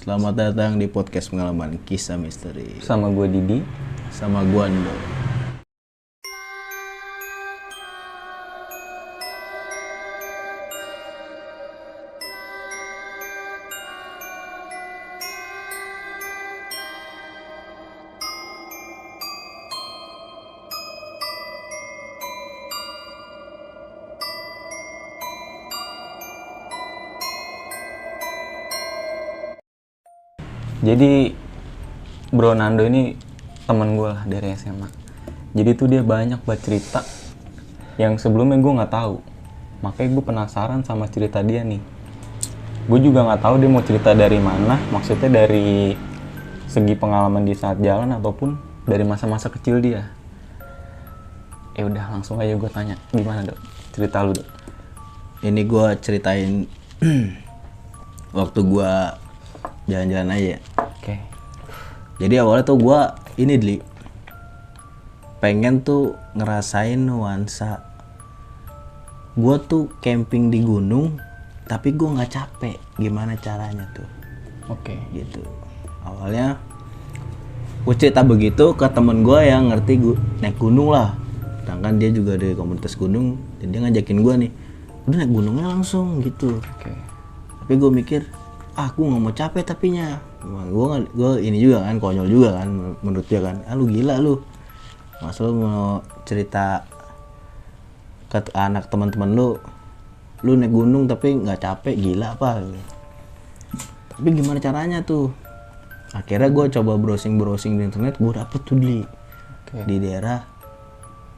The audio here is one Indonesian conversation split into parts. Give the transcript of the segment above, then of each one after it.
Selamat datang di podcast pengalaman kisah misteri. Sama gue Didi. Sama gue Ando. Jadi Bro Nando ini temen gue lah dari SMA. Jadi tuh dia banyak banget cerita yang sebelumnya gue nggak tahu. Makanya gue penasaran sama cerita dia nih. Gue juga nggak tahu dia mau cerita dari mana. Maksudnya dari segi pengalaman di saat jalan ataupun dari masa-masa kecil dia. Ya udah langsung aja gue tanya, gimana Dok? Cerita lu Dok. Ini gue ceritain waktu gue jalan-jalan aja. Oke. Jadi awalnya tuh gue pengen tuh ngerasain nuansa. Gue tuh camping di gunung, tapi gue nggak capek. Gimana caranya tuh? Oke. Gitu. Awalnya gue cerita begitu ke temen gue yang ngerti naik gunung lah. Sedangkan dia juga dari komunitas gunung, dan dia ngajakin gue nih, udah naik gunungnya langsung gitu. Oke. Tapi gue mikir, gue nggak mau capek tapinya. Gue ini juga kan, konyol juga kan menurut dia kan. Lu gila lu, masa lu mau cerita ke anak teman-teman lu naik gunung tapi nggak capek, gila apa gitu. Tapi gimana caranya tuh? Akhirnya gue coba browsing di internet, gue dapet tuh di daerah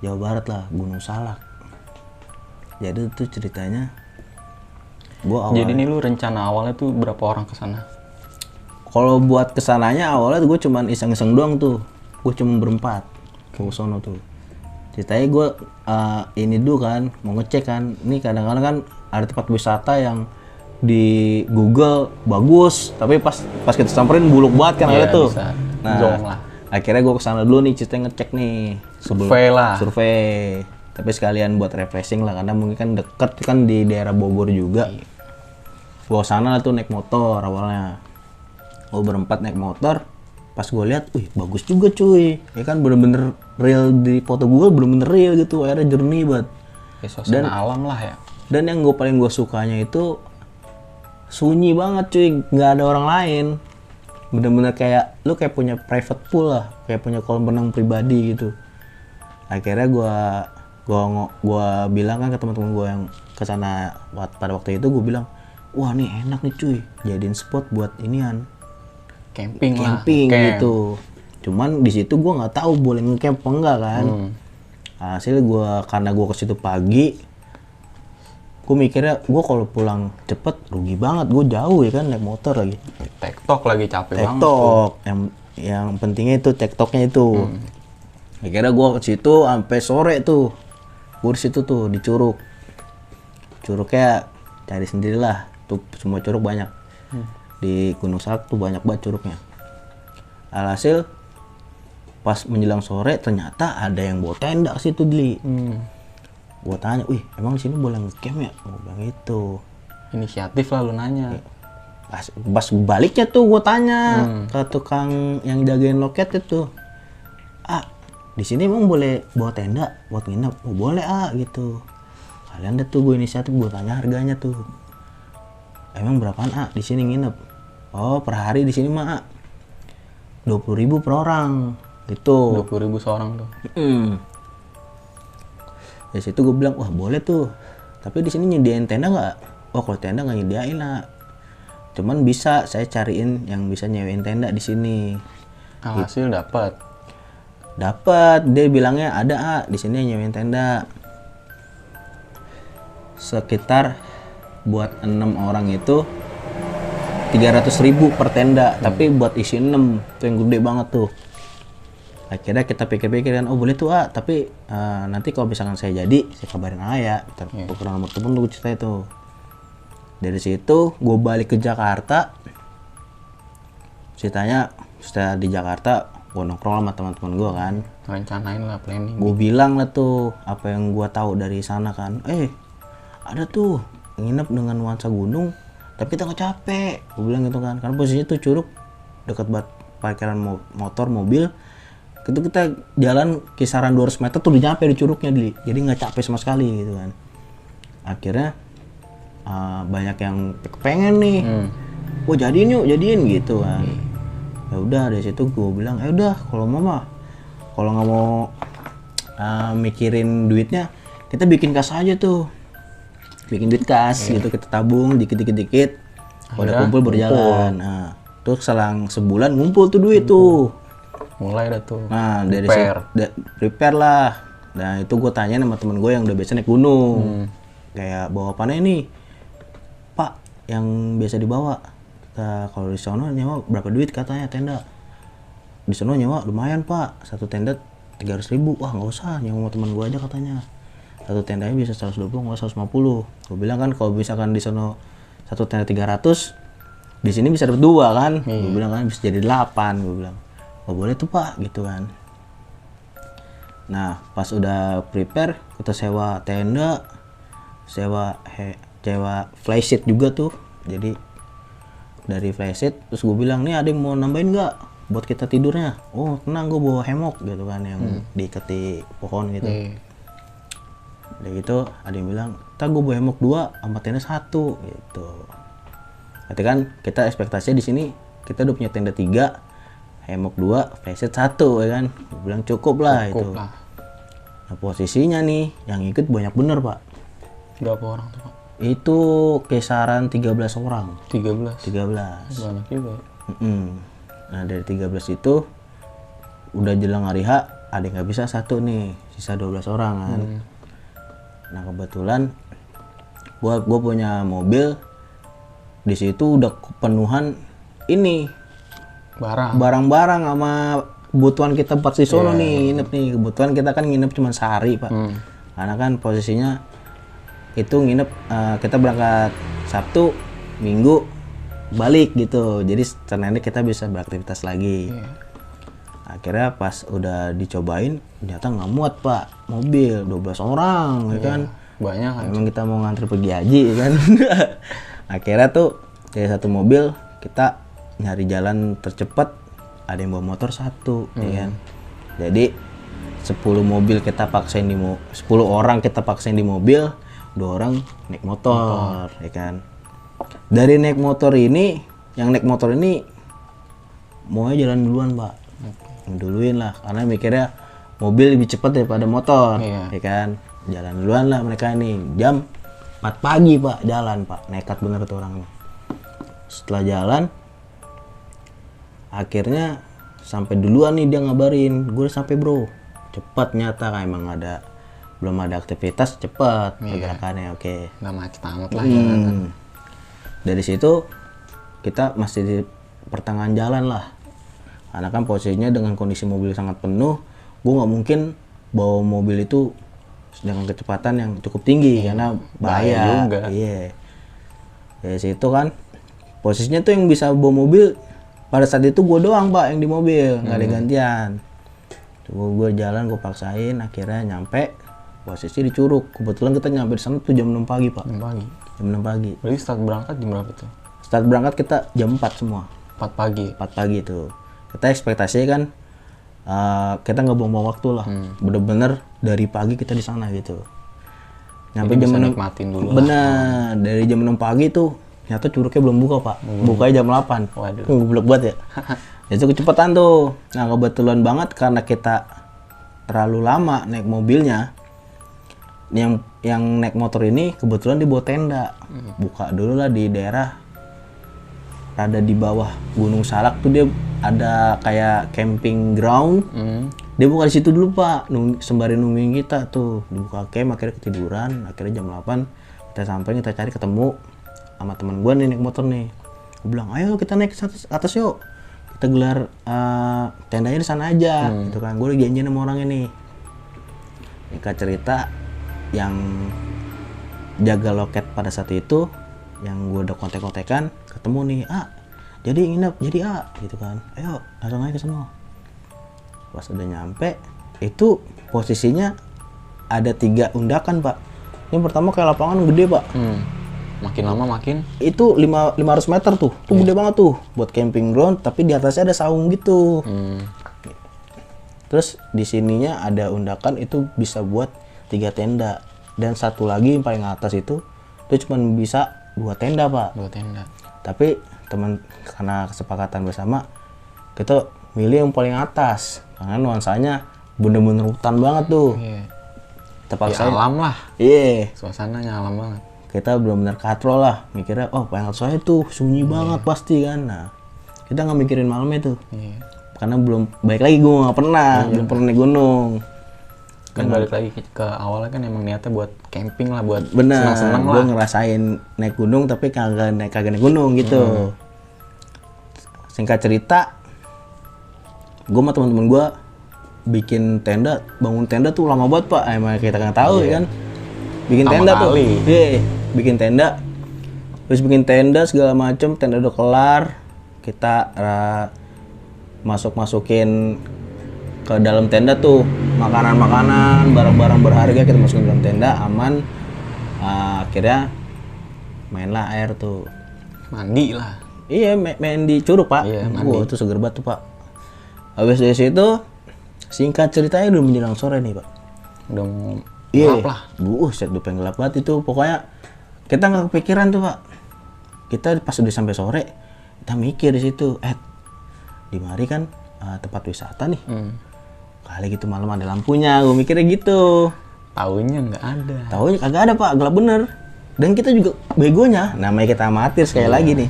Jawa Barat lah, Gunung Salak. Jadi tuh ceritanya Jadi ini lu rencana awalnya tuh berapa orang kesana? kalau buat kesananya awalnya gue cuman iseng-iseng doang tuh. Gue cuma berempat ke sono tuh. Ceritanya gue ini dulu kan mau ngecek kan. Ini kadang-kadang kan ada tempat wisata yang di Google bagus, tapi pas kita samperin buluk banget kan ada tuh. Bisa. Nah, akhirnya gue kesana dulu nih, ceritanya ngecek nih. Survei. Tapi sekalian buat refreshing lah, karena mungkin kan deket kan di daerah Bogor juga. Iya. Gue sana tuh naik motor awalnya. Gue berempat naik motor. Pas gue lihat, wih bagus juga cuy. Ya kan bener-bener real, di foto Google bener-bener real gitu. Akhirnya jernih banget. Ya, suasana alam lah ya. Dan yang paling gue sukanya itu sunyi banget cuy. Nggak ada orang lain. Bener-bener kayak lu kayak punya private pool lah. Kayak punya kolam renang pribadi gitu. Akhirnya gue bilang kan ke teman-teman gue yang kesana pada waktu itu, gue bilang, wah nih enak nih cuy, jadiin spot buat inian camping gitu. Cuman di situ gue nggak tahu boleh ngecamp apa enggak kan. Hasil karena gue ke situ pagi, gue mikirnya gue kalau pulang cepet rugi banget, gue jauh ya kan naik motor lagi. TikTok lagi capek banget. TikTok yang pentingnya itu TikToknya itu. Akhirnya gue ke situ sampai sore tuh. Gue di situ tuh di Curugnya cari sendirilah. Tuh semua curug banyak. Di Gunung Salak tuh banyak banget curugnya. Alhasil pas menjelang sore ternyata ada yang bawa tenda ke situ Dli. Gue tanya, wih emang di sini boleh ngecamp ya? Gue bilang itu. Inisiatif lah lu nanya. Pas baliknya tuh gue tanya ke tukang yang jagain loket itu, di sini emang boleh bawa tenda buat nginep? Oh boleh gitu. Kalian deh tuh gue inisiatif, gue tanya harganya tuh. Emang berapaan di sini nginep? Oh per hari di sini mah 20.000 per orang gitu. 20.000 seorang tuh. Di situ gue bilang, wah boleh tuh. Tapi di sini nyediain tenda nggak? Oh kalau tenda nggak nyediain lah. Cuman bisa saya cariin yang bisa nyewain tenda di sini. Hasil dapat. Dia bilangnya ada di sini nyewain tenda. Sekitar buat 6 orang itu 300.000 per tenda, tapi buat isi 6 tuh yang gede banget tuh. Akhirnya kita pikir-pikir kan, oh boleh tuh tapi nanti kalau misalkan saya jadi, saya kabarin ya. Kurang nomor telepon tuh cerita itu. Dari situ gue balik ke Jakarta. Ceritanya setelah di Jakarta, gue nongkrong sama teman-teman gue kan. Rencanain lah, planning. Gue bilang lah tuh apa yang gue tahu dari sana kan. Ada tuh nginep dengan nuansa gunung, tapi kita nggak capek, gue bilang gitu kan, karena posisinya tuh Curug dekat banget parkiran motor mobil, itu kita jalan kisaran 200 meter tuh udah nyampe di Curugnya, jadi nggak capek sama sekali gitu kan. Akhirnya banyak yang pengen nih, wah jadiin gitu kan. Ya udah dari situ gue bilang, udah kalau kalau nggak mau mikirin duitnya, kita bikin kas aja tuh, bikin duit kas gitu, kita tabung dikit, udah kumpul berjalan. Nah, tuh selang sebulan ngumpul tuh duit tuh. Mulai dah tuh. Nah dari situ prepare lah. Nah itu gue tanya sama temen gue yang udah biasa naik gunung, kayak bawa apaan ini, Pak, yang biasa dibawa. Kita kalau di sono nyewa berapa duit katanya tenda? Di sono nyewa lumayan Pak, satu tenda 300.000. Wah nggak usah, nyewa sama teman gue aja katanya. Satu tendanya bisa 120, nggak 150. Gue bilang kan kalau misalkan di sono satu tenda 300, di sini bisa dapat 2 kan? Gue bilang kan bisa jadi 8. Gue bilang, oh boleh tuh Pak, gitu kan. Nah pas udah prepare, kita sewa tenda, sewa flysheet juga tuh. Jadi dari flysheet, terus gue bilang, nih ada yang mau nambahin nggak buat kita tidurnya? Oh tenang, gue bawa hemok gitu kan, yang diikat di pohon gitu. Udah gitu ada yang bilang, tak gue bawa hemok 2 sama tenda 1 gitu. Berarti kan kita ekspektasinya di sini kita udah punya tenda 3, hemok 2, flysheet 1 ya kan. Gue bilang cukup lah itu. Nah posisinya nih yang ikut banyak bener Pak. Berapa orang tuh Pak? Itu kisaran 13 orang. 13? 13. 13. Banyak juga. Nah dari 13 itu udah jelang hari H, ada yang nggak bisa 1 nih, sisa 12 orang kan. Nah kebetulan gua punya mobil, di situ udah kepenuhan ini barang-barang sama kebutuhan kita pas di sono nih, nginep nih. Kebutuhan kita kan nginep cuma sehari Pak, karena kan posisinya itu nginep, kita berangkat Sabtu, Minggu balik gitu, jadi Seninnya kita bisa beraktivitas lagi. Akhirnya pas udah dicobain, ternyata nggak muat Pak, mobil 12 orang ya kan. Banyak kan. Emang kita mau ngantri pergi haji ya kan. Akhirnya tuh dari 1 mobil kita nyari jalan tercepat, ada yang bawa motor 1 ya kan. Jadi 10 mobil kita paksain 10 orang kita paksain di mobil, 2 orang naik motor ya kan. Dari naik motor ini, yang naik motor ini maunya jalan duluan Pak, duluin lah, karena mikirnya mobil lebih cepat daripada motor ya kan. Jalan duluan lah mereka nih, jam 4 pagi Pak jalan Pak, nekat bener tuh orang. Setelah jalan akhirnya sampai duluan nih, dia ngabarin, gue udah sampai bro, cepat nyata kan, emang belum ada aktivitas, cepat pergerakannya. Oke. Nggak macet amat lah ya. Dari situ kita masih di pertengahan jalan lah, karena kan posisinya dengan kondisi mobil sangat penuh, gue nggak mungkin bawa mobil itu dengan kecepatan yang cukup tinggi karena bahaya juga. Dari situ kan posisinya tuh yang bisa bawa mobil pada saat itu gue doang Pak yang di mobil, nggak ada gantian. Gue jalan, gue paksain, akhirnya nyampe posisi di Curug. Kebetulan kita nyampe di sana tuh jam 6 pagi Pak. Jam 6 pagi. Berarti start berangkat jam berapa tuh? Start berangkat kita jam 4 semua. 4 pagi? 4 pagi tuh. Kita ekspektasinya kan kita nggak buang-buang waktu lah. Bener-bener dari pagi kita di sana gitu. Nyampe jam 6. Nikmatin dulu. Bener, dari jam 6 pagi tuh ternyata Curugnya belum buka Pak. Bukanya jam 8. Waduh. Goblok banget ya. Itu kecepatan tuh. Nah kebetulan banget karena kita terlalu lama naik mobilnya, yang naik motor ini kebetulan dibawa tenda. Buka dulu lah di daerah rada di bawah Gunung Salak tuh, dia ada kayak camping ground. Dia buka di situ dulu Pak, sembari nungguin kita tuh, dibuka camp. Akhirnya ketiduran. Akhirnya jam 8 kita sampai, kita cari, ketemu sama teman gue nih naik motor nih. Gue bilang ayo kita naik ke atas yuk, kita gelar tendanya di sana aja gitu kan. Gue lagi janjian sama orangnya nih. Mereka cerita yang jaga loket pada saat itu, yang gue udah kontek-kontekan, ketemu nih, jadi nginep, jadi gitu kan, ayo langsung aja ke sana. Pas udah nyampe, itu posisinya ada 3 undakan Pak. Yang pertama kayak lapangan gede Pak, Makin lama makin. Itu 500 meter tuh gede banget tuh buat camping ground, tapi di atasnya ada saung gitu. Terus di sininya ada undakan itu bisa buat 3 tenda, dan satu lagi yang paling atas itu cuma bisa 2 tenda pak. 2 tenda. Tapi teman karena kesepakatan bersama kita milih yang paling atas karena nuansanya bener-bener hutan banget tuh. Iya. Terpaksa alam lah. Iya. Suasananya alam banget. Kita benar-benar katrol lah, mikirnya oh paling atas saya tuh sunyi banget pasti kan. Nah kita nggak mikirin malamnya tuh. Iya. Karena belum baik lagi, gue nggak pernah belum pernah naik gunung. Kan balik lagi ke awalnya kan emang niatnya buat camping lah, buat Bener, senang-senang gue lah. ngerasain naik gunung tapi kagak naik gunung gitu. Singkat cerita, gue sama teman-teman gue bikin tenda, bangun tenda tuh lama banget pak. Emang kita nggak tahu ya kan, bikin Pertama tenda tuh. kali. Iya, bikin tenda, terus bikin tenda segala macem, tenda udah kelar, kita masukin ke dalam tenda tuh makanan-makanan, barang-barang berharga kita masukin dalam tenda aman. Akhirnya mainlah air tuh. Mandi lah. Iya, main di curug pak. Iya, Wah, itu seger banget tuh pak. Habis dari situ, singkat ceritanya udah menjelang sore nih pak. Udah mau Iya, gelap lah. set udah pengen gelap banget itu. Pokoknya kita nggak kepikiran tuh pak. Kita pas udah sampai sore, kita mikir di situ, di mari kan tempat wisata nih. Kali gitu malam ada lampunya, gue mikirnya gitu. Taunya nggak ada. Tahunya kagak ada pak, gelap bener. Dan kita juga begonya, namanya kita amatir sekali lagi nih.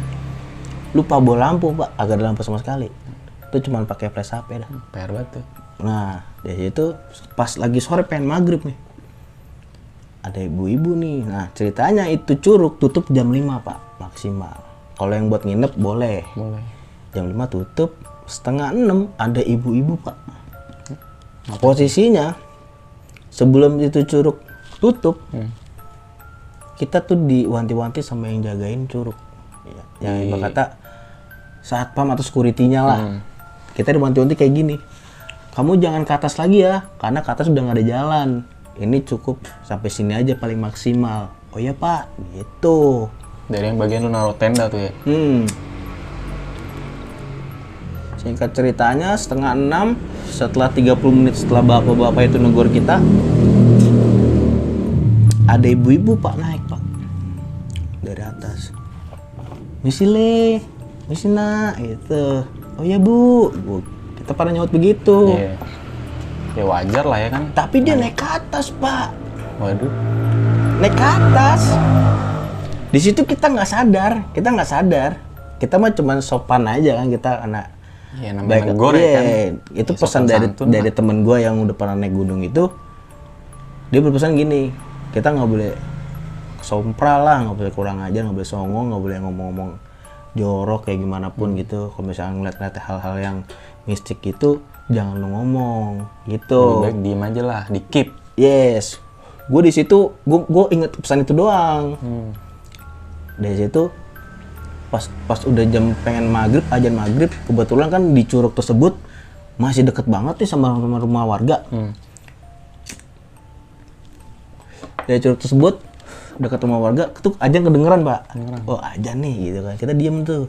Lupa bawa lampu pak, agak ada lampu sama sekali. Itu cuma pakai flash HP dah. PR banget tuh. Nah dari situ pas lagi sore pengen maghrib nih, ada ibu-ibu nih. Nah ceritanya itu curug tutup jam 5 pak maksimal. Kalau yang buat nginep boleh. Boleh. Jam 5 tutup, setengah 6 ada ibu-ibu pak. Posisinya sebelum itu curug tutup, kita tuh diwanti-wanti sama yang jagain curug. Yang ibarat kata satpam atau security-nya lah. Kita diwanti-wanti kayak gini. Kamu jangan ke atas lagi ya, karena ke atas udah nggak ada jalan. Ini cukup sampai sini aja paling maksimal. Oh ya pak, gitu. Dari yang bagian lu naruh tenda tuh ya. Singkat ceritanya setengah 6, setelah 30 menit setelah bapak-bapak itu negur kita, ada ibu-ibu pak naik pak dari atas. Misi le, misi nak, gitu. Oh ya bu, kita pada nyaut begitu. Iya. Ya wajar lah ya kan. Tapi dia naik ke atas pak, Waduh. naik ke atas. Di situ kita nggak sadar. Kita mah cuman sopan aja kan, kita anak. Iya namanya negor ya kan. Itu Ya, pesan sopan santun dari temen gue yang udah pernah naik gunung itu. Dia berpesan gini, kita nggak boleh sompral lah, nggak boleh kurang ajar, nggak boleh songong, nggak boleh ngomong-ngomong jorok kayak gimana pun gitu. Kalau misalnya ngeliat-ngeliat hal-hal yang mistik gitu, jangan lu ngomong gitu. Lebih baik diem aja lah, di keep. Yes, gue di situ, gue inget pesan itu doang. Dari situ, pas udah jam pengen maghrib, ajan maghrib, kebetulan kan di curug tersebut masih deket banget nih sama rumah warga. Dari curug tersebut dekat rumah warga, tuh ajan kedengeran pak. Oh ajan nih gitu kan, kita diem tuh.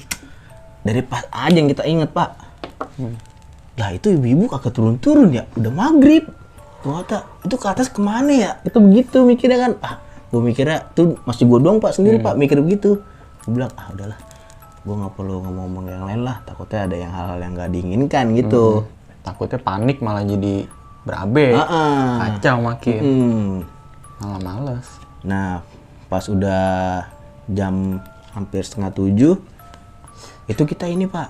Dari pas ajan kita inget pak. Lah itu ibu-ibu kagak turun-turun ya, udah maghrib. Gua kata, itu ke atas kemana ya? Itu begitu mikirnya kan. Gue mikirnya tuh masih gue doang pak sendiri pak mikir begitu. Gue bilang udahlah, gue nggak perlu ngomong yang lain lah. Takutnya ada yang hal-hal yang nggak diinginkan gitu. Takutnya panik malah jadi berabe. Kacau makin. Malah males. Nah pas udah jam hampir setengah 7 itu kita ini pak,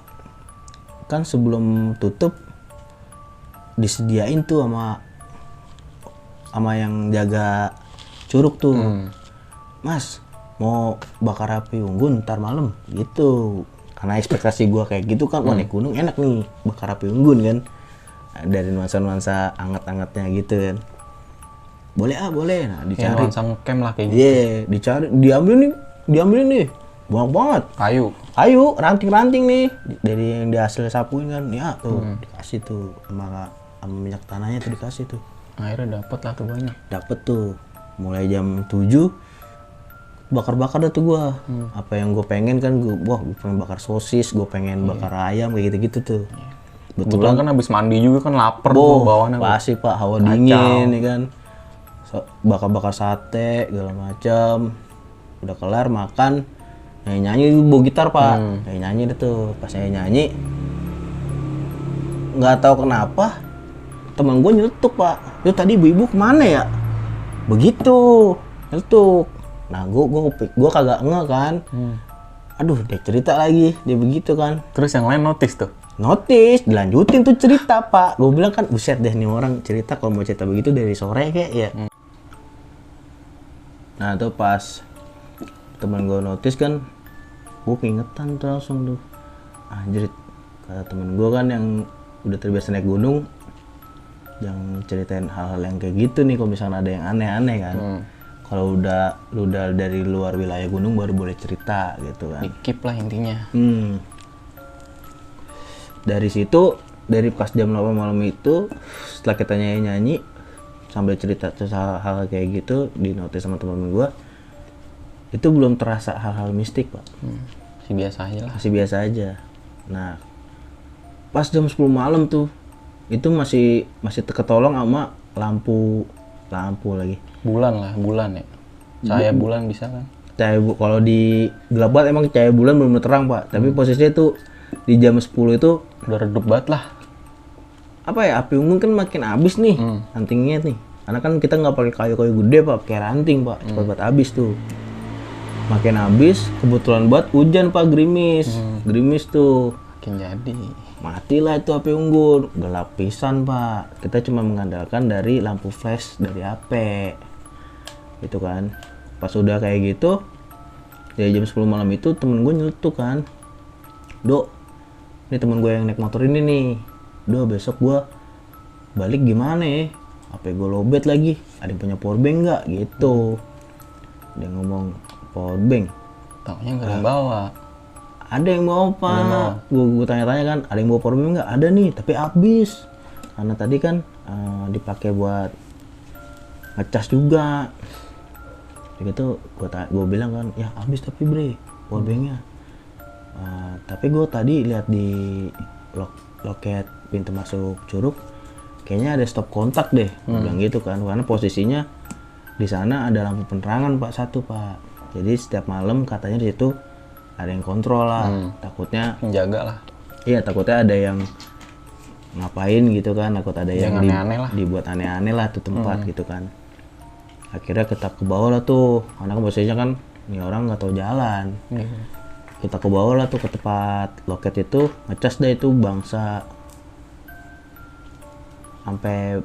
kan sebelum tutup disediain tuh sama yang jaga curug tuh. Mas mau bakar api unggun ntar malam gitu, karena ekspektasi gua kayak gitu kan. Wah naik gunung enak nih bakar api unggun kan, dari nuansa-nuansa anget-angetnya gitu kan. Boleh boleh. Nah dicari nuansa ngecamp lah kayak gitu. Dicari, diambilin nih banyak banget kayu ranting-ranting nih dari yang di hasil sapuin kan ya tuh. Dikasih tuh sama minyak tanahnya tuh, dikasih tuh. Akhirnya dapet lah tuh banyak. Dapet tuh mulai jam 7 bakar-bakar dah tuh gua. Apa yang gue pengen kan, gue pengen bakar sosis, gue pengen bakar ayam kayak gitu-gitu tuh. Kebetulan kan habis mandi juga kan lapar tuh bawaannya. Pasti Pak, hawa dingin ya kan. Bakar-bakar sate segala macam. Udah kelar makan, nyanyi bawa gitar Pak. Nyanyi deh tuh. Pas nyanyi nggak tahu kenapa teman gue nyeletuk Pak. Itu tadi ibu-ibu kemana ya? Begitu nyeletuk. Nah gue kagak nge kan. Aduh dia cerita lagi dia begitu kan. Terus yang lain notice tuh? Notice, dilanjutin tuh cerita Pak. Gue bilang kan buset deh nih orang cerita kalau mau cerita begitu dari sore kayak ya. Nah tuh pas teman gue notice kan, gue keingetan tuh langsung tuh. Anjir, kata temen gue kan yang udah terbiasa naik gunung, yang ceritain hal-hal yang kayak gitu nih kalau misalnya ada yang aneh-aneh kan. Kalau lu udah dari luar wilayah gunung baru boleh cerita gitu kan. Dikip lah intinya. Dari situ, dari pas jam 8 malam itu, setelah kita nyanyi sambil cerita terus hal-hal kayak gitu di notice sama teman gue, itu belum terasa hal-hal mistik Pak. Masih biasa aja lah. Masih biasa aja. Nah pas jam 10 malam tuh itu masih ketolong sama lampu lagi. Bulan ya. Cahaya bulan bisa kan? Kalau di gelap banget emang cahaya bulan belum terang Pak. Tapi posisinya tuh di jam 10 itu udah redup banget lah. Apa ya, api unggun kan makin habis nih rantingnya nih. Karena kan kita nggak pakai kayu-kayu gede Pak, pakai ranting Pak. Cepat banget habis tuh. Makin habis, kebetulan buat hujan Pak, gerimis tuh. Makin jadi. Matilah itu api unggun, gelap pisan Pak. Kita cuma mengandalkan dari lampu flash dari HP. Gitu kan. Pas udah kayak gitu, dari jam 10 malam itu temen gue nyeletuk kan. Dok, ini temen gue yang naik motor ini nih. Dok, besok gue balik gimana ya? HP gue lowbat lagi. Ada yang punya powerbank nggak? Gitu. Dia ngomong powerbank. Taunya nggak ada yang bawa. Ada yang bawa Pak. Gue tanya-tanya kan, ada yang bawa powerbank nggak? Ada nih, tapi habis. Karena tadi kan dipakai buat ngecas juga. Begitu gue bilang kan, ya habis tapi bre powerbanknya. Tapi gue tadi lihat di loket pintu masuk Curug, kayaknya ada stop kontak deh. Gue bilang gitu kan, karena posisinya di sana ada lampu penerangan Pak, satu Pak. Jadi setiap malam katanya di situ ada yang kontrol lah. Takutnya menjaga lah. Iya, takutnya ada yang ngapain gitu kan, takut ada yang aneh-aneh lah. Dibuat aneh-aneh lah tuh tempat gitu kan. Akhirnya kita ke bawah lah tuh, karena kan posisinya kan ini orang nggak tahu jalan. Kita ke bawah lah tuh ke tempat loket itu, ngecas deh itu bangsa sampai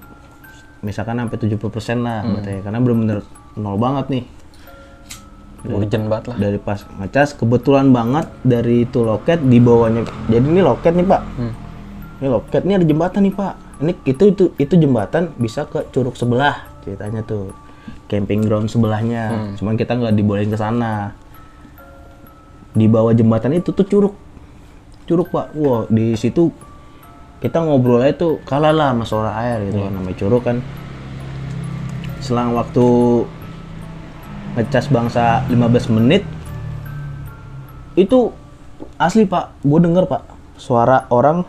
misalkan sampai 70% lah baterai, karena bener-bener nol banget nih. Urgent banget lah. Dari pas ngecas, kebetulan banget dari itu loket di bawahnya. Jadi ini loket nih Pak. Ini loket, ini ada jembatan nih Pak. Ini itu jembatan bisa ke curug sebelah ceritanya tuh. Camping ground sebelahnya. Cuman kita nggak dibolehin ke sana. Di bawah jembatan itu tuh curug Pak. Wah, di situ kita ngobrol aja tuh kalah lah sama suara air gitu kan, namanya curug kan. Selang waktu ngecas bangsa 15 menit itu asli Pak, gue denger Pak suara orang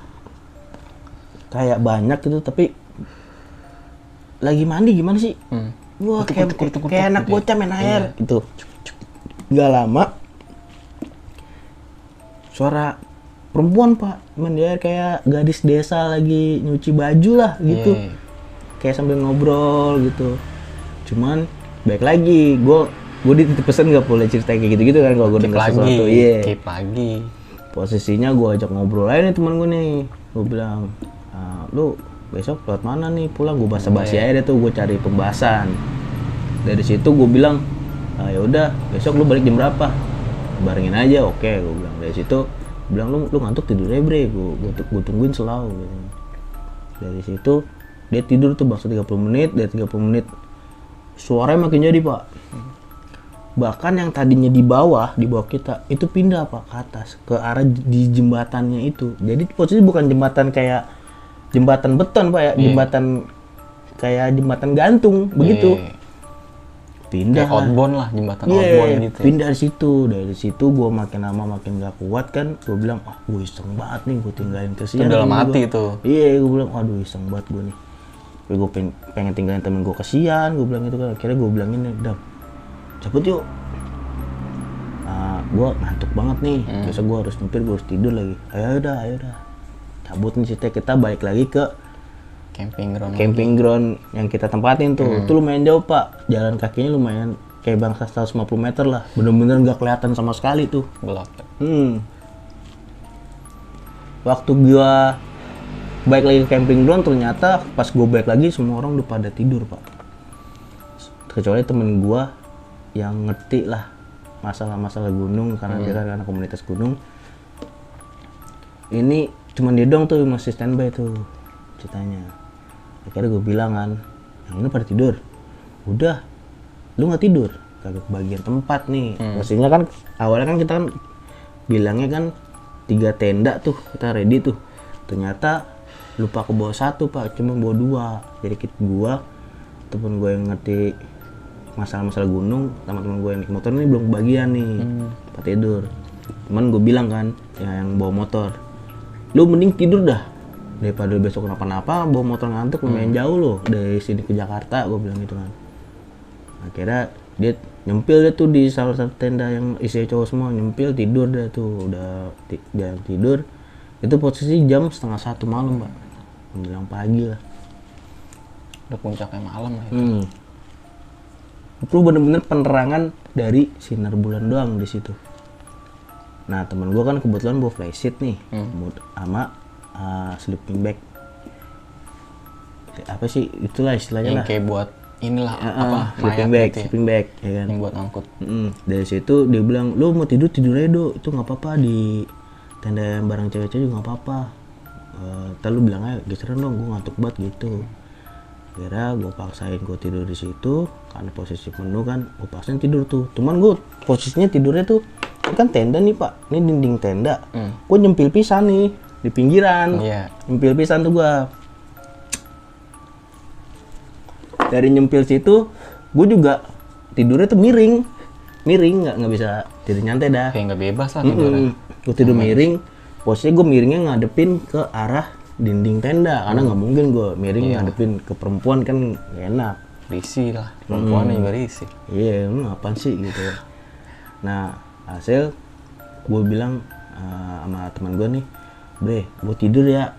kayak banyak gitu, tapi lagi mandi gimana sih? Wah, kayak anak bocah main air gitu. Gak lama suara perempuan Pak, mandi air kayak gadis desa lagi nyuci baju lah gitu. Kayak sambil ngobrol gitu. Cuman baik lagi, gue dititip pesan nggak boleh cerita kayak gitu-gitu kan kalau gue dengar sesuatu. Keep lagi. Posisinya gue ajak ngobrol aja nih temen gue nih. Gue bilang, lu besok lewat mana nih pulang? Gue basa-basi aja deh tuh, gue cari pembahasan. Dari situ gue bilang, ya udah besok lu balik jam berapa? Barengin aja, oke. Gue bilang dari situ, bilang lu ngantuk tidur aja bre, gue tungguin selalu. Gitu. Dari situ dia tidur tuh bangsa 30 menit, dari 30 menit suaranya makin jadi Pak. Bahkan yang tadinya di bawah kita itu pindah Pak ke atas, ke arah di jembatannya itu. Jadi posisi bukan jembatan kayak jembatan beton Pak ya, jembatan kayak jembatan gantung begitu. pindah Kayak outbound lah, jembatan Iya, outbound gitu ya. pindah dari situ. Dari situ gue makin lama makin gak kuat kan. Gue bilang, gue iseng banget nih, gue tinggalin Itu kesian. dalam temen hati gua. tuh. Iya, gue bilang, waduh iseng banget gue nih. Tapi gue pengen tinggalin temen gue kesian, gue bilang gitu kan. Akhirnya gue bilangin nih, Dam, cabut yuk. Gue ngantuk banget nih. Besok gue harus nyempir, gue harus tidur lagi. Ayo udah. Cabut nih kita balik lagi ke camping ground yang kita tempatin tuh. Itu lumayan jauh pak, jalan kakinya lumayan kayak bangsa 150 meter lah, bener-bener nggak kelihatan sama sekali tuh. Gelap. Waktu gua balik lagi ke camping ground, ternyata pas gua balik lagi semua orang udah pada tidur pak, kecuali temen gua yang ngerti lah masalah-masalah gunung karena dia kan karena komunitas gunung. Ini cuman dia dong tuh masih standby tuh ceritanya. Akhirnya gue bilang kan, yang ini pada tidur. Udah, lu nggak tidur? Kagak kebagian tempat nih. Maksudnya kan awalnya kan kita kan bilangnya kan 3 tenda tuh kita ready tuh. Ternyata lupa ke bawa 1 pak, cuma bawa 2. Jadi gua temen gue yang ngerti masalah-masalah gunung sama temen gue yang naik motor ini belum kebagian nih tempat tidur. Cuman gue bilang kan yang bawa motor, lu mending tidur dah daripada besok kenapa-napa bawa motor ngantuk, lumayan jauh loh dari sini ke Jakarta, gue bilang gitu kan. Akhirnya dia nyempil deh tuh di salah satu tenda yang isi cowok semua, nyempil tidur deh tuh, udah dia tidur. Itu posisi jam 12:30 malam pak, menjelang pagi lah. Udah puncaknya malam lah Itu bener-bener penerangan dari sinar bulan doang di situ. Nah temen gue kan kebetulan bawa flashlight nih, sama sleeping bag. Apa sih itulah istilahnya yang lah. kayak buat inilah Sleeping mayat bag, gitu ya. sleeping bag, ya kan. Yang buat angkut. Dari situ dia bilang, lu mau tidur aja do, itu nggak apa-apa di tenda yang bareng cewek-cewek juga nggak apa-apa. Ntar lu bilang aja geseran dong, gue ngantuk banget gitu. Akhirnya gue paksain gue tidur di situ karena posisi penuh kan, gue paksain tidur tuh. Cuman gue posisinya tidurnya tuh ini kan tenda nih pak, ini dinding tenda. Gue nyempil pisan nih di pinggiran, nyempil pisan tuh gue. Dari nyempil situ, gue juga tidurnya tuh miring nggak bisa tidur nyantai dah. Kayak nggak bebas lah tidurnya. Gue tidur miring, posisinya gue miringnya ngadepin ke arah dinding tenda karena nggak mungkin gue miring ngadepin ke perempuan kan gak enak. Risih lah, perempuannya juga risih. Iya, lu apaan sih gitu. Nah hasil gue bilang sama teman gue nih, bre, gue tidur ya,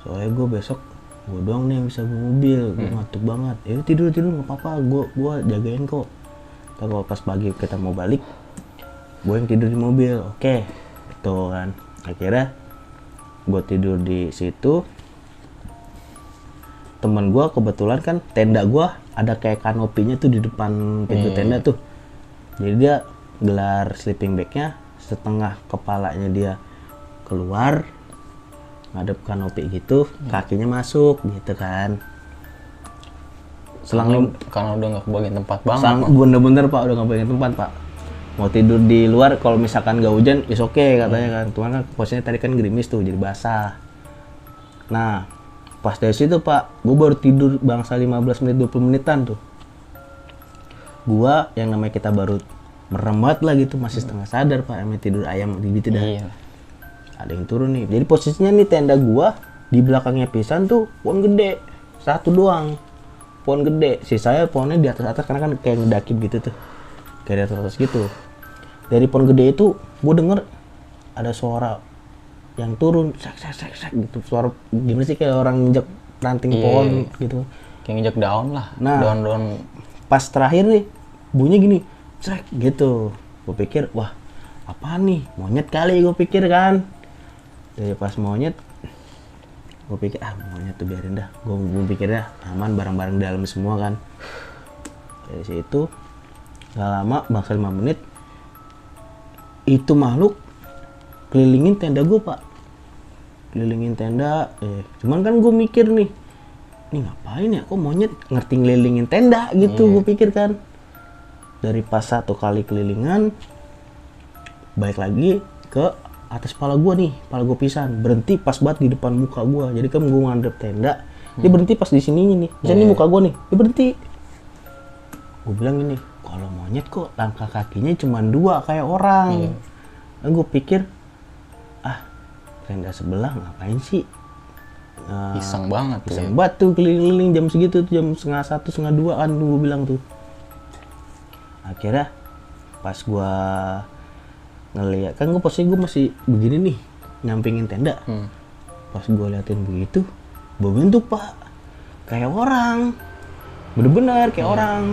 soalnya gue besok gue doang nih yang bisa bawa mobil, gue ngantuk banget. Ya tidur nggak apa-apa, gue jagain kok. Kalau pas pagi kita mau balik, gue yang tidur di mobil, oke, itu kan. Akhirnya gue tidur di situ. Temen gue kebetulan kan tenda gue ada kayak kanopinya tuh di depan pintu tenda tuh. Jadi dia gelar sleeping bagnya setengah kepalanya dia keluar, ngadep kanopi gitu, kakinya masuk gitu kan. Karena udah nggak kebagian tempat banget. Bener-bener pak, udah nggak kebagian tempat pak. Mau tidur di luar kalau misalkan gak hujan, is oke katanya kan. Cuman kan posisinya tadi kan gerimis tuh, jadi basah. Nah, pas dari situ pak, gue baru tidur bangsa 15 menit 20 menitan tuh. Gua yang namanya kita baru merem banget lah gitu, masih setengah sadar pak, emang tidur ayam gitu dah. Iya. Ada yang turun nih. Jadi posisinya nih tenda gua di belakangnya pisan tuh pohon gede, satu doang. Pohon gede, sisanya pohonnya di atas karena kan kayak ngedaki gitu tuh, kayak di atas gitu. Dari pohon gede itu gue denger ada suara yang turun sek gitu, suara gimana sih kayak orang nginjek ranting pohon gitu, kayak nginjek daun lah. Nah, daun pas terakhir nih bunyinya gini sek gitu. Gue pikir wah apaan nih, monyet kali gue pikir kan. Dari pas monyet gue pikir monyet tuh biarin dah, gue pikir dah aman, barang-barang dalam semua kan. Dari situ gak lama, bangsa 5 menit itu makhluk kelilingin tenda gue pak, kelilingin tenda. Cuman kan gue mikir nih, ini ngapain ya, kok monyet ngerti ngelilingin tenda gitu. Gue pikir kan. Dari pas 1 kali kelilingan balik lagi ke atas kepala gue nih, kepala gue pisan berhenti pas banget di depan muka gue. Jadi kan gue ngadep tenda, dia berhenti pas di sininya nih, misalnya ini muka gue nih, dia berhenti. Gue bilang gini, kalau monyet kok langkah kakinya cuma 2 kayak orang. Nah, gue pikir, tenda sebelah ngapain sih? Iseng banget tuh. Iseng banget tuh keliling-keliling jam segitu, jam 1:30, 1:30 kan gue bilang tuh. Akhirnya pas gue ngeliat, kan gue posisi gue masih begini nih, nyampingin tenda. Pas gue liatin begitu, berbentuk pak, kayak orang, bener-bener kayak orang.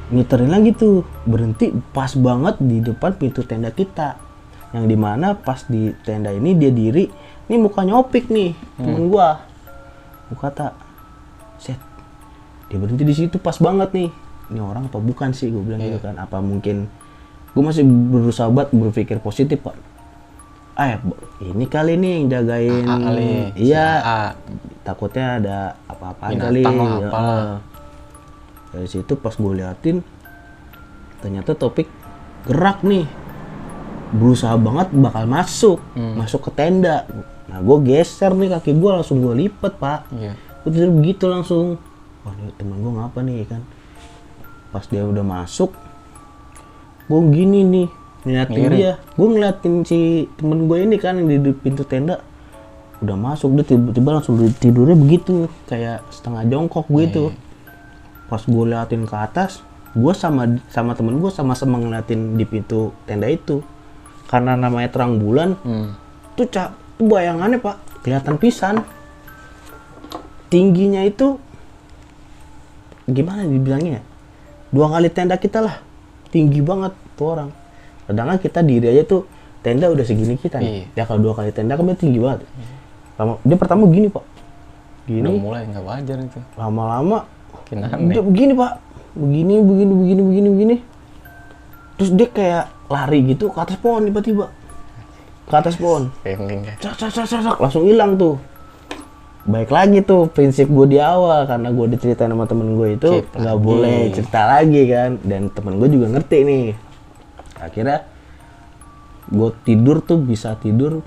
Muterin lagi tuh, berhenti pas banget di depan pintu tenda kita, yang dimana pas di tenda ini dia diri, ini mukanya Opik nih, temen gua. Gua kata, set, dia berhenti di situ pas banget nih. Ini orang apa bukan sih, gua bilang gitu kan. Apa mungkin, gua masih berusaha buat berpikir positif pak. Ini kali nih yang jagain, iya, takutnya ada apa-apaan kali. Dari situ pas gue liatin, ternyata Topik gerak nih, berusaha banget bakal masuk ke tenda. Nah gue geser nih kaki gue, langsung gue lipet pak. Gue tidur begitu langsung, wah ini temen gue ngapa nih kan. Pas dia udah masuk, gue gini nih ngeliatin dia, gue ngeliatin si temen gue ini kan yang di pintu tenda udah masuk, dia tiba-tiba langsung tidurnya begitu kayak setengah jongkok gitu. Pas gue liatin ke atas, gue sama temen gue sama-sama ngeliatin di pintu tenda itu. Karena namanya terang bulan, tuh bayangannya pak, kelihatan pisan. Tingginya itu, gimana dibilangnya? 2 kali tenda kita lah, tinggi banget tuh orang. Sedangkan kita diri aja tuh, tenda udah segini kita nih. Ya kalau 2 kali tenda kan tinggi banget. Dia pertama gini pak, gini. Udah mulai nggak wajar itu. Lama-lama, dia begini pak, begini. Terus dia kayak lari gitu ke atas pohon tiba-tiba, ke atas pohon, langsung hilang tuh. Baik lagi tuh prinsip gue di awal, karena gue diceritain sama temen gue itu nggak boleh cerita lagi kan, dan temen gue juga ngerti nih. Akhirnya gue tidur tuh bisa tidur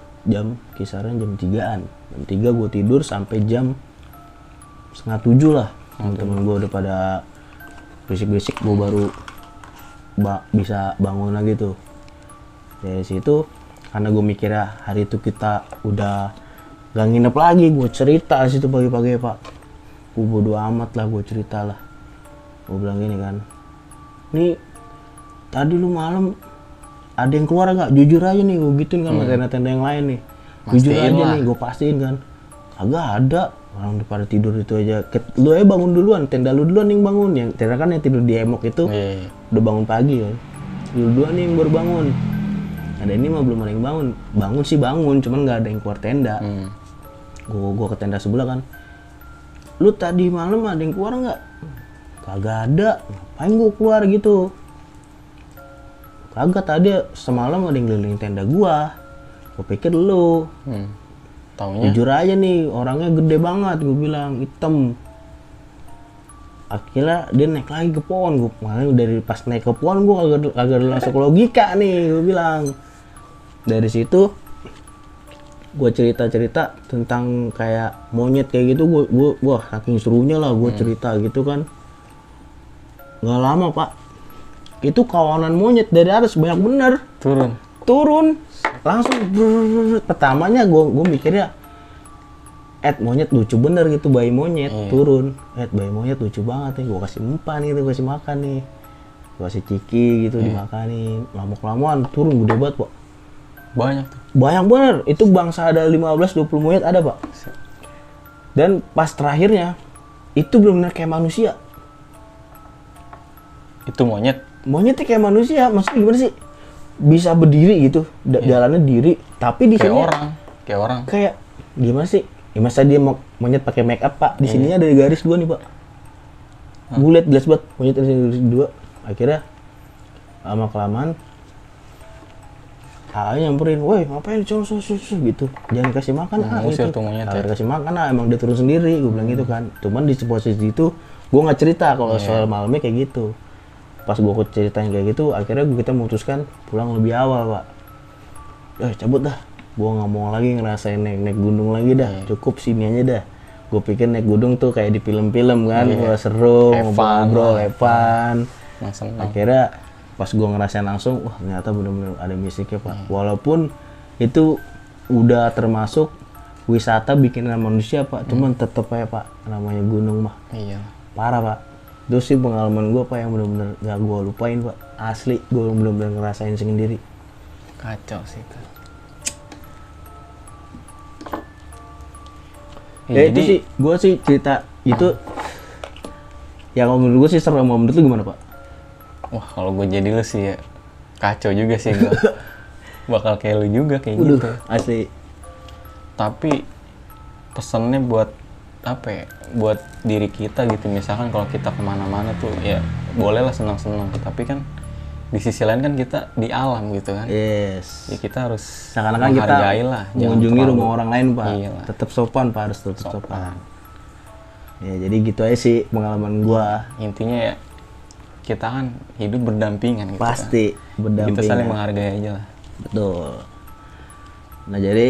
kisaran jam 3-an. Jam 3 gue tidur sampai jam 6:30 lah. Temen-temen gue udah pada berisik-berisik, gue baru bisa bangun lagi tuh. Dari situ, karena gue mikirnya hari itu kita udah gak nginep lagi, gue cerita situ pagi-pagi pak. Gue bodo amat lah, gue cerita lah. Gue bilang gini kan, nih tadi lu malam ada yang keluar gak? Jujur aja nih, gue gituin kan sama tenda-tenda yang lain nih. Jujur aja nih, gue pastiin kan. Kagak ada. Orang pada tidur itu aja, lu aja bangun duluan, tenda lu duluan yang bangun, yang tenda kan yang tidur di emok itu udah bangun pagi kan, lu duluan nih yang baru bangun. Ada ini mah belum ada yang bangun sih bangun, cuman nggak ada yang keluar tenda. Gua ke tenda sebelah kan, lu tadi malam ada yang keluar nggak? Kagak ada, ngapain gua keluar gitu? Kagak, tadi semalam ada yang keliling tenda gua pikir lu. Taunya? Jujur aja nih, orangnya gede banget, gue bilang, hitam. Akhirnya dia naik lagi ke pohon, makanya dari pas naik ke pohon gue kagak langsung logika nih, gue bilang. Dari situ, gue cerita tentang kayak monyet kayak gitu, wah saking serunya lah gue cerita gitu kan. Nggak lama pak, itu kawanan monyet dari atas banyak bener. Turun. Langsung pertamanya gue mikirnya monyet lucu bener gitu, bayi monyet turun, bayi monyet lucu banget nih, gue kasih umpan gitu, gue kasih makan nih, gue kasih ciki gitu dimakanin. Lama-kelamaan turun gede banget pak, banyak bener, itu bangsa ada 15-20 monyet ada pak. Dan pas terakhirnya itu bener-bener kayak manusia. Itu monyetnya kayak manusia, maksudnya gimana sih? Bisa berdiri gitu, jalannya diri, tapi di sini kayak orang. Kayak gimana sih? Ya masa dia monyet pakai make up pak? Di sininya ada garis 2 nih pak. Gue liat jelas banget monyet ada garis 2. Akhirnya lama kelamaan, kakaknya nyamperin, woi ngapain susu gitu, jangan kasih makan ngusir tuh monyet. Jangan kasih makan emang dia turun sendiri, gue bilang gitu kan. Cuman di posisi itu gue nggak cerita kalau soal malamnya kayak gitu. Pas gue ceritain kayak gitu, akhirnya kita memutuskan pulang lebih awal pak. Cabut dah, gue nggak mau lagi ngerasain naik gunung lagi dah, cukup sini aja dah. Gue pikir naik gunung tuh kayak di film-film kan, Iya. gua seru, Have fun ngobrol, lah. have fun. Emang seneng. Akhirnya pas gue ngerasain langsung, wah ternyata bener-bener ada musiknya Pak. Walaupun itu udah termasuk wisata bikinan manusia Pak, cuman tetep aja Pak, namanya gunung mah Iya. parah Pak. Itu sih pengalaman gue Pak yang bener-bener gak gue lupain Pak. Asli, gue bener-bener ngerasain sendiri. Kacau sih kan. Ya itu sih, gue sih cerita itu yang menurut gue sih seru. Menurut lu gimana Pak? Wah kalau gue jadi lu sih ya kacau juga sih gue. Bakal kayak lu juga kayak Waduh, gitu. asli. Tapi pesannya buat apa ya? Buat diri kita gitu. Misalkan kalau kita kemana-mana tuh ya bolehlah senang-senang. Tapi kan di sisi lain kan kita di alam gitu kan. Yes. Ya kita harus Seakan-akan kita menghargai lah. Jangan mengunjungi terlalu- rumah orang lain Pak. Iya lah. Tetap sopan Pak, harus tetap sopan. Ya jadi gitu aja sih pengalaman gua. Intinya ya kita kan hidup berdampingan gitu Pasti kan. Kita berdampingan. saling menghargai aja lah. Betul. Nah jadi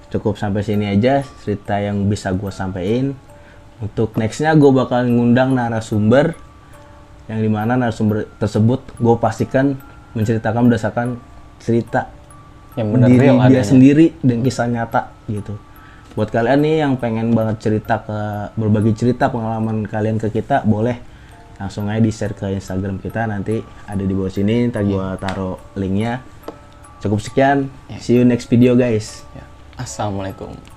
cukup sampai sini aja cerita yang bisa gua sampein. Untuk nextnya gue bakal ngundang narasumber yang dimana narasumber tersebut gue pastikan menceritakan berdasarkan cerita Yang benar diri real dia adanya. sendiri dan kisah nyata gitu. Buat kalian nih yang pengen banget cerita berbagi cerita pengalaman kalian ke kita, boleh langsung aja di share ke Instagram kita, nanti ada di bawah sini, ntar gua taruh linknya. Cukup sekian, see you next video guys. Ya. Assalamualaikum.